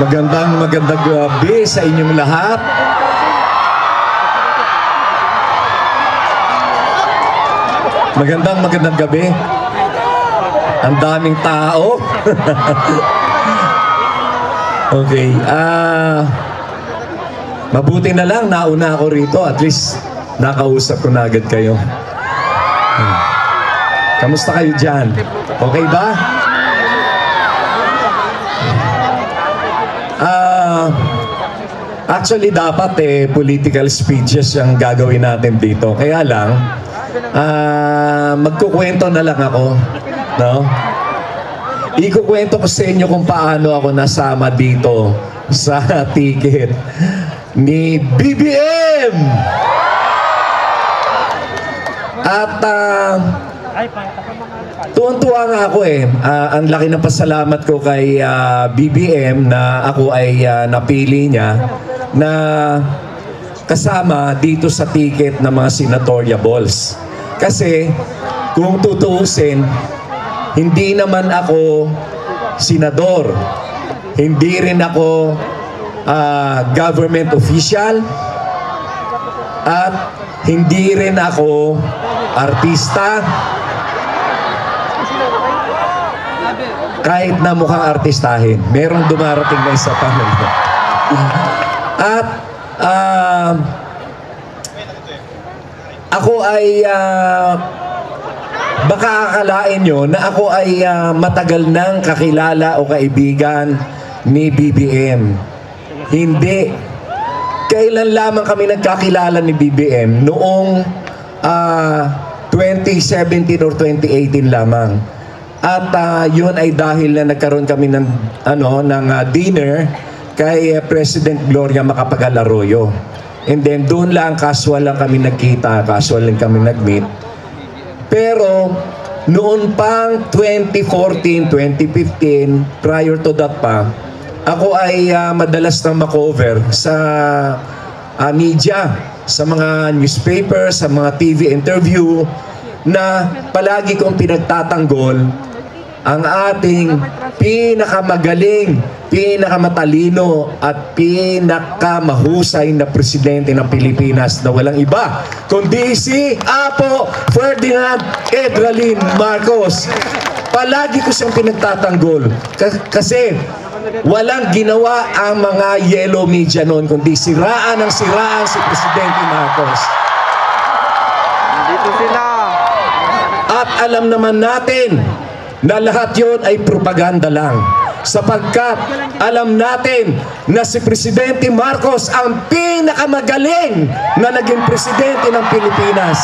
Magandang gabi sa inyong lahat. Magandang gabi. Ang daming tao. Okay. Mabuti na lang nauna ako rito. At least nakausap ko na agad kayo. Kamusta kayo dyan? Okay ba? Actually, dapat political speeches yung gagawin natin dito. Kaya lang, magkukwento na lang ako. No? Ikukwento ko sa inyo kung paano ako nasama dito sa ticket ni BBM. At tuwan-tuwa nga ako ang laki ng pasalamat ko kay BBM na ako ay napili niya na kasama dito sa ticket ng mga senatoriables. Kasi kung tutuusin, hindi naman ako senador. Hindi rin ako government official. At hindi rin ako artista. Kahit na mukhang artistahin, merong dumarating na isa pa. At ako ay baka akalain nyo na ako ay matagal nang kakilala o kaibigan ni BBM. Hindi. Kailan lamang kami nagkakilala ni BBM? Noong 2017 or 2018 lamang. At yun ay dahil na nagkaroon kami ng dinner kay President Gloria Macapagal Arroyo. And then doon lang, casual lang kami nagkita, casual lang kami nag-meet. Pero noon pang 2014, 2015, prior to that pa, ako ay madalas na makover sa media, sa mga newspaper, sa mga TV interview, na palagi kong pinagtatanggol ang ating pinakamagaling, pinakamatalino at pinakamahusay na presidente ng Pilipinas na walang iba kundi si Apo Ferdinand Edralin Marcos. Palagi ko siyang pinagtatanggol kasi walang ginawa ang mga yellow media noon kundi siraan si Presidente Marcos. Dito sila. At alam naman natin na lahat yon ay propaganda lang. Sapagkat alam natin na si Presidente Marcos ang pinakamagaling na naging presidente ng Pilipinas.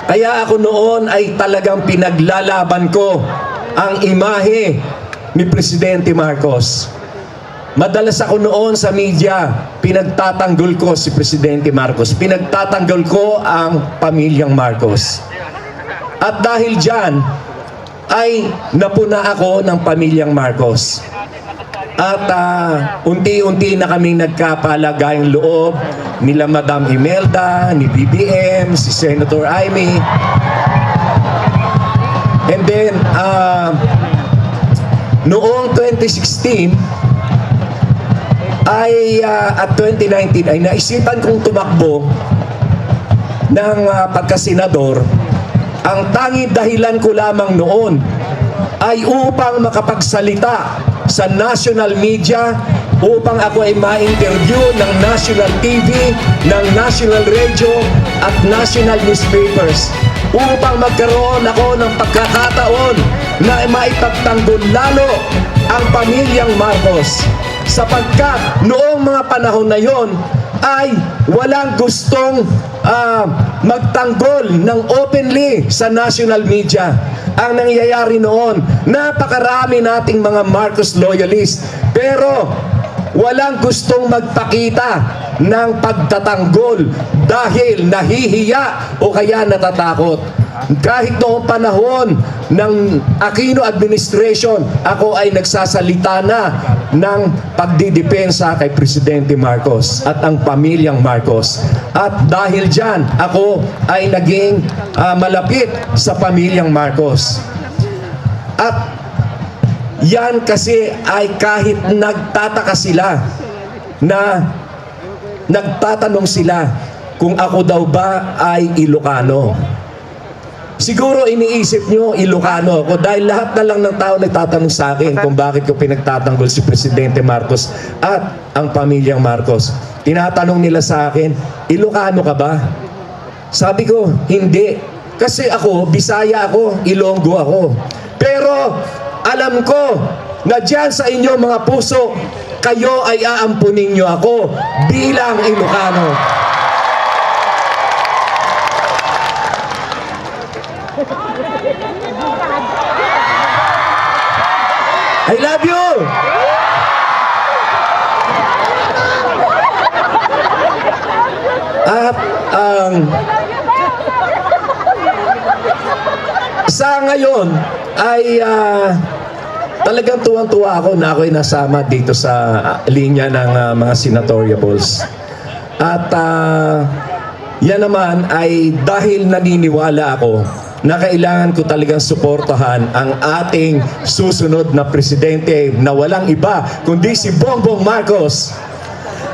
Kaya ako noon ay talagang pinaglalaban ko ang imahe ni Presidente Marcos. Madalas ako noon sa media, pinagtatanggol ko si Presidente Marcos. Pinagtatanggol ko ang pamilyang Marcos. At dahil dyan, ay napuna ako ng pamilyang Marcos. At unti-unti na kaming nagkapalagayang loob nila Madam Imelda, ni BBM, si Senator Amy. And then, noong 2016, at 2019 ay naisipan kong tumakbo ng pagkasenador. Ang tanging dahilan ko lamang noon ay upang makapagsalita sa national media, upang ako ay ma-interview ng national TV, ng national radio at national newspapers, upang magkaroon ako ng pagkakataon na maipagtanggol lalo ang pamilyang Marcos. Sapagkat noong mga panahon na yon ay walang gustong magtanggol ng openly sa national media. Ang nangyayari noon, napakarami nating mga Marcos loyalist, pero walang gustong magpakita ng pagtatanggol dahil nahihiya o kaya natatakot. Kahit noong panahon ng Aquino administration, ako ay nagsasalita na ng pagdidepensa kay Presidente Marcos at ang pamilyang Marcos. At dahil dyan, ako ay naging malapit sa pamilyang Marcos. At Yan kasi ay kahit nagtataka sila na nagtatanong sila kung ako daw ba ay Ilocano. Siguro iniisip nyo, Ilocano ako dahil lahat na lang ng tao nagtatanong sa akin kung bakit ko pinagtatanggol si Presidente Marcos at ang pamilyang Marcos. Tinatanong nila sa akin, Ilocano ka ba? Sabi ko, hindi. Kasi ako, Bisaya ako, Ilonggo ako. Pero alam ko na dyan sa inyong mga puso, kayo ay aampunin nyo ako bilang Ilocano. I love you! At sa ngayon ay talagang tuwang-tuwa ako na ako'y nasama dito sa linya ng mga senatoriables. At yan naman ay dahil naniniwala ako na kailangan ko talagang suportahan ang ating susunod na presidente na walang iba kundi si Bongbong Marcos.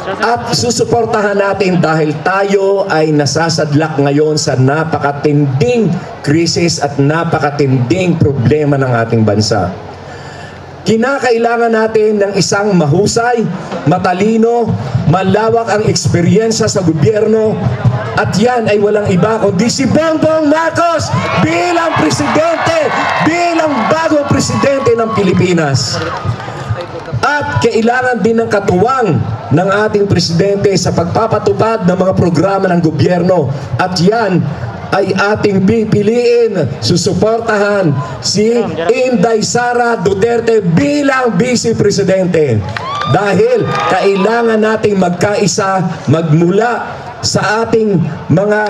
At susuportahan natin dahil tayo ay nasasadlak ngayon sa napakatinding krisis at napakatinding problema ng ating bansa. Kinakailangan natin ng isang mahusay, matalino, malawak ang eksperyensya sa gobyerno at yan ay walang iba kundi si Bongbong Marcos bilang presidente, bilang bagong presidente ng Pilipinas. At kailangan din ng katuwang ng ating presidente sa pagpapatupad ng mga programa ng gobyerno at yan ay ating pipiliin, susuportahan si Inday Sara Duterte bilang Vice Presidente. Dahil kailangan nating magkaisa, magmula sa ating mga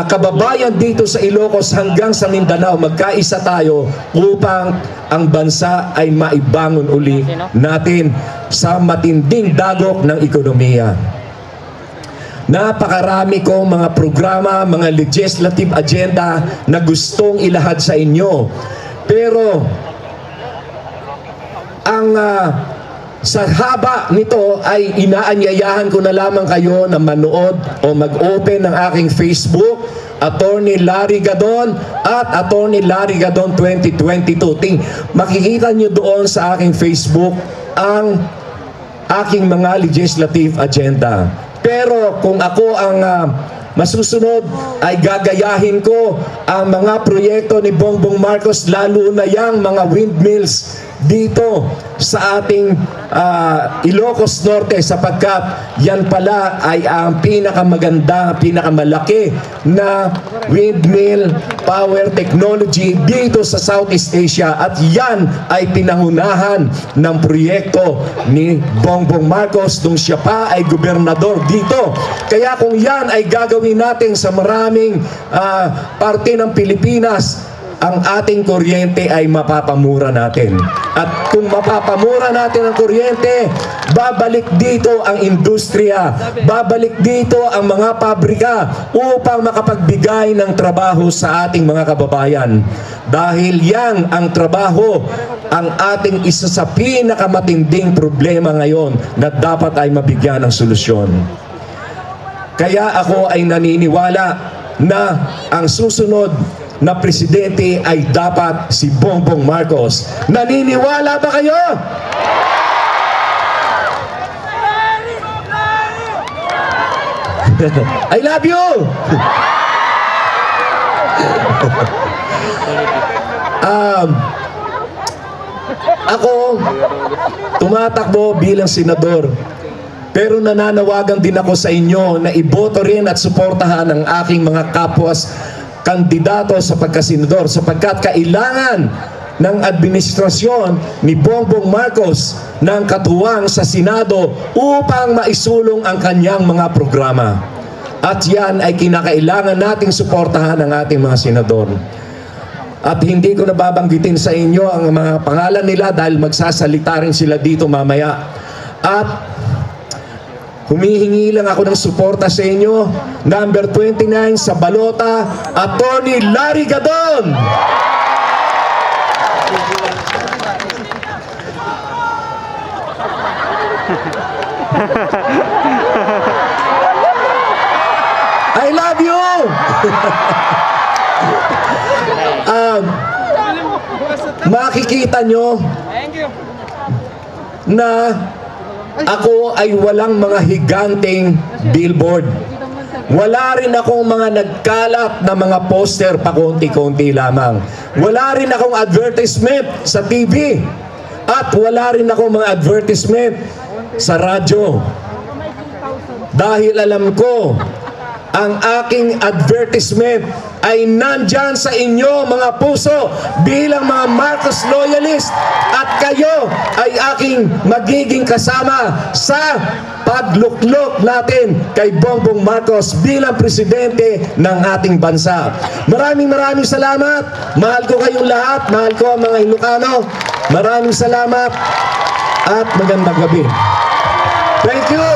kababayan dito sa Ilocos hanggang sa Mindanao, magkaisa tayo upang ang bansa ay maibangon uli natin sa matinding dagok ng ekonomiya. Napakarami kong mga programa, mga legislative agenda na gustong ilahad sa inyo. Pero ang sa haba nito ay inaanyayahan ko na lamang kayo na manood o mag-open ng aking Facebook, Attorney Larry Gadon at Attorney Larry Gadon 2022. Makikita nyo doon sa aking Facebook ang aking mga legislative agenda. Pero kung ako ang masusunod ay gagayahin ko ang mga proyekto ni Bongbong Marcos, lalo na yang mga windmills dito sa ating Ilocos Norte, sapagkat yan pala ay ang pinakamaganda, pinakamalaki na windmill power technology dito sa Southeast Asia, at yan ay pinangunahan ng proyekto ni Bongbong Marcos nung siya pa ay gobernador dito. Kaya kung yan ay gagawin natin sa maraming parte ng Pilipinas, ang ating kuryente ay mapapamura natin. At kung mapapamura natin ang kuryente, babalik dito ang industriya, babalik dito ang mga pabrika upang makapagbigay ng trabaho sa ating mga kababayan. Dahil yan ang trabaho, ang ating isa sa pinakamatinding problema ngayon na dapat ay mabigyan ng solusyon. Kaya ako ay naniniwala na ang susunod na presidente ay dapat si Bongbong Marcos. Naniniwala ba kayo? I love you! Ako, tumatakbo bilang senador. Pero nananawagan din ako sa inyo na iboto rin at suportahan ang aking mga kapwas kandidato sa pagkasenador, sapagkat kailangan ng administrasyon ni Bongbong Marcos ng katuwang sa Senado upang maisulong ang kanyang mga programa. At yan ay kinakailangan nating suportahan ng ating mga senador. At hindi ko nababanggitin sa inyo ang mga pangalan nila dahil magsasalita rin sila dito mamaya. At humihingi lang ako ng suporta sa inyo. Number 29 sa balota, Attorney Larry Gadon. I love you! Makikita nyo na ako ay walang mga higanteng billboard. Wala rin akong mga nagkalat na mga poster pa konti-konti lamang. Wala rin akong advertisement sa TV. At wala rin akong mga advertisement sa radyo. Dahil alam ko, ang aking advertisement ay nandyan sa inyo mga puso bilang mga Marcos loyalist, at kayo ay aking magiging kasama sa pagluklok natin kay Bongbong Marcos bilang presidente ng ating bansa. Maraming salamat. Mahal ko kayong lahat. Mahal ko ang mga Ilocano. Maraming salamat at magandang gabi. Thank you.